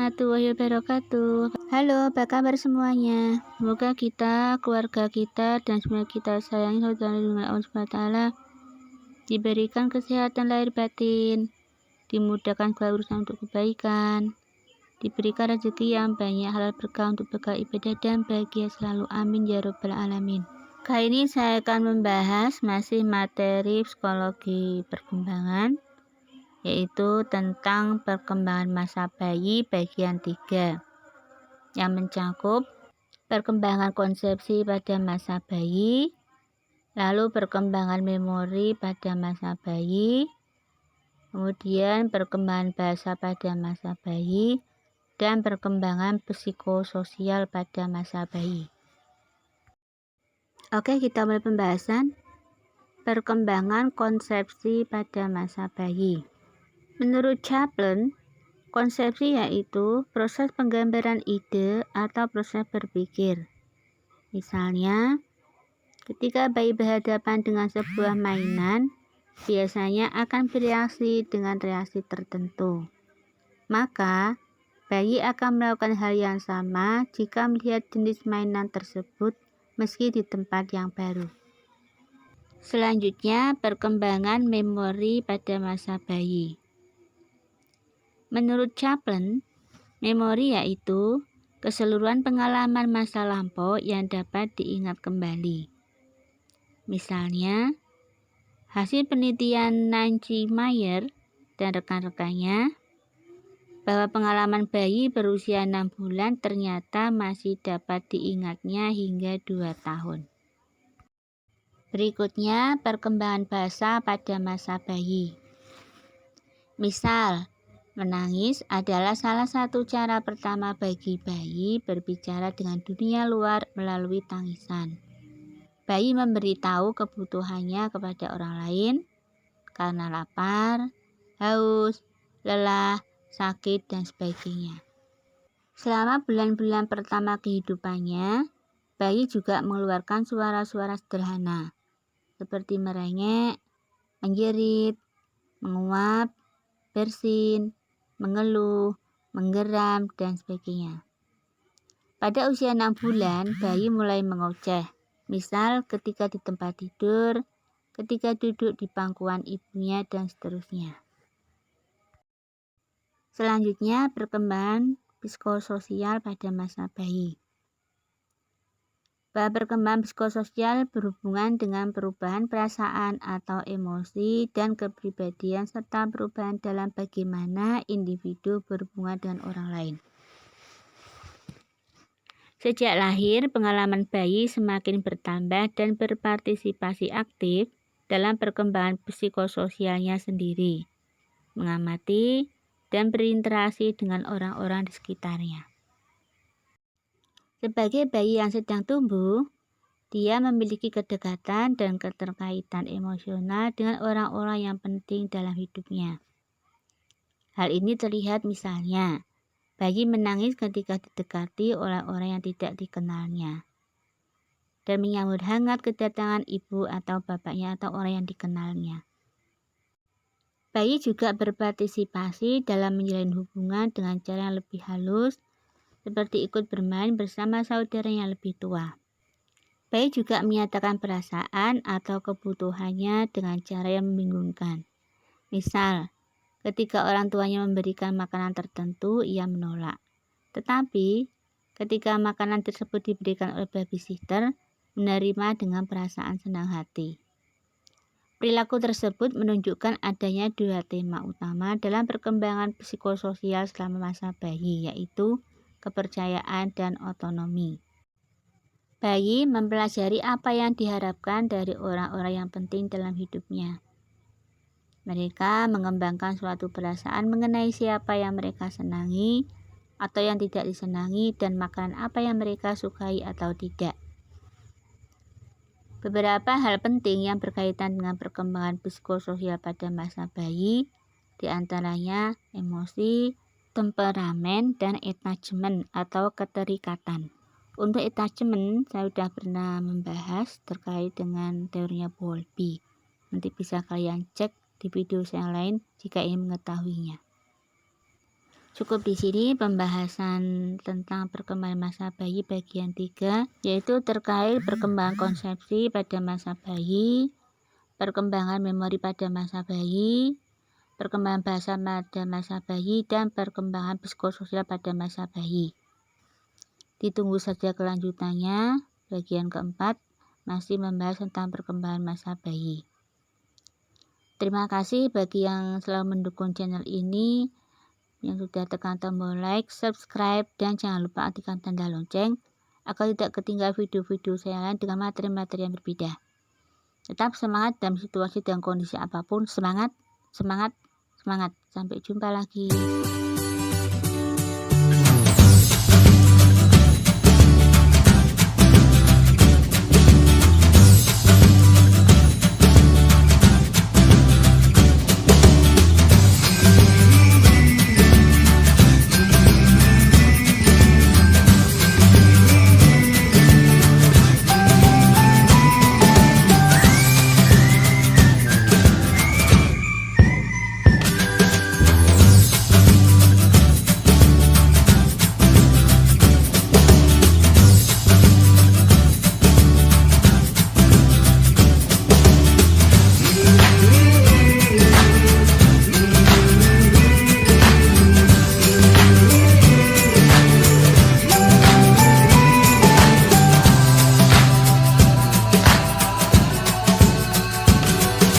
warahmatullahi wabarakatuh. Halo, apa kabar semuanya? Semoga kita, keluarga kita, dan semua kita sayangi saudara dengan Allah SWT diberikan kesehatan lahir batin, dimudahkan segala urusan untuk kebaikan, diberikan rezeki yang banyak, halal berkah untuk bekal ibadah dan bahagia selalu. Amin ya robbal alamin. Kali ini saya akan membahas masih materi psikologi perkembangan, yaitu tentang perkembangan masa bayi bagian 3 yang mencakup perkembangan konsepsi pada masa bayi, lalu perkembangan memori pada masa bayi, kemudian perkembangan bahasa pada masa bayi, dan perkembangan psikososial pada masa bayi. Oke, kita mulai pembahasan perkembangan konsepsi pada masa bayi. Menurut Chaplin, konsepsi yaitu proses penggambaran ide atau proses berpikir. Misalnya, ketika bayi berhadapan dengan sebuah mainan, biasanya akan bereaksi dengan reaksi tertentu. Maka, bayi akan melakukan hal yang sama jika melihat jenis mainan tersebut meski di tempat yang baru. Selanjutnya, perkembangan memori pada masa bayi. Menurut Chaplin, memori yaitu keseluruhan pengalaman masa lampau yang dapat diingat kembali. Misalnya, hasil penelitian Nancy Meyer dan rekan-rekannya bahwa pengalaman bayi berusia 6 bulan ternyata masih dapat diingatnya hingga 2 tahun. Berikutnya, perkembangan bahasa pada masa bayi. Misal, menangis adalah salah satu cara pertama bagi bayi berbicara dengan dunia luar melalui tangisan. Bayi memberitahu kebutuhannya kepada orang lain karena lapar, haus, lelah, sakit, dan sebagainya. Selama bulan-bulan pertama kehidupannya, bayi juga mengeluarkan suara-suara sederhana seperti merengek, menjerit, menguap, bersin, mengeluh, menggeram, dan sebagainya. Pada usia 6 bulan, bayi mulai mengoceh, misal ketika di tempat tidur, ketika duduk di pangkuan ibunya, dan seterusnya. Selanjutnya, perkembangan psikososial pada masa bayi. Bahwa perkembangan psikososial berhubungan dengan perubahan perasaan atau emosi dan kepribadian serta perubahan dalam bagaimana individu berhubungan dengan orang lain. Sejak lahir, pengalaman bayi semakin bertambah dan berpartisipasi aktif dalam perkembangan psikososialnya sendiri, mengamati dan berinteraksi dengan orang-orang di sekitarnya. Sebagai bayi yang sedang tumbuh, dia memiliki kedekatan dan keterkaitan emosional dengan orang-orang yang penting dalam hidupnya. Hal ini terlihat misalnya, bayi menangis ketika didekati oleh orang yang tidak dikenalnya, dan menyambut hangat kedatangan ibu atau bapaknya atau orang yang dikenalnya. Bayi juga berpartisipasi dalam menjalin hubungan dengan cara yang lebih halus, seperti ikut bermain bersama saudara yang lebih tua. Bayi juga menyatakan perasaan atau kebutuhannya dengan cara yang membingungkan. Misal, ketika orang tuanya memberikan makanan tertentu, ia menolak. Tetapi, ketika makanan tersebut diberikan oleh babysitter, menerima dengan perasaan senang hati. Perilaku tersebut menunjukkan adanya 2 tema utama dalam perkembangan psikososial selama masa bayi, yaitu kepercayaan dan otonomi. Bayi mempelajari apa yang diharapkan dari orang-orang yang penting dalam hidupnya. Mereka mengembangkan suatu perasaan mengenai siapa yang mereka senangi atau yang tidak disenangi dan makanan apa yang mereka sukai atau tidak. Beberapa hal penting yang berkaitan dengan perkembangan psikososial pada masa bayi, diantaranya emosi, temperamen, dan attachment atau keterikatan. Untuk attachment, saya sudah pernah membahas terkait dengan teorinya Bowlby. Nanti bisa kalian cek di video saya yang lain jika ingin mengetahuinya. Cukup di sini pembahasan tentang perkembangan masa bayi bagian 3, yaitu terkait perkembangan konsepsi pada masa bayi, perkembangan memori pada masa bayi, perkembangan bahasa pada masa bayi, dan perkembangan psikososial pada masa bayi. Ditunggu saja kelanjutannya. Bagian keempat masih membahas tentang perkembangan masa bayi. Terima kasih bagi yang selalu mendukung channel ini, yang sudah tekan tombol like, subscribe, dan jangan lupa aktifkan tanda lonceng agar tidak ketinggalan video-video saya lain dengan materi-materi yang berbeda. Tetap semangat dalam situasi dan kondisi apapun. Semangat, semangat, semangat. Sampai jumpa lagi.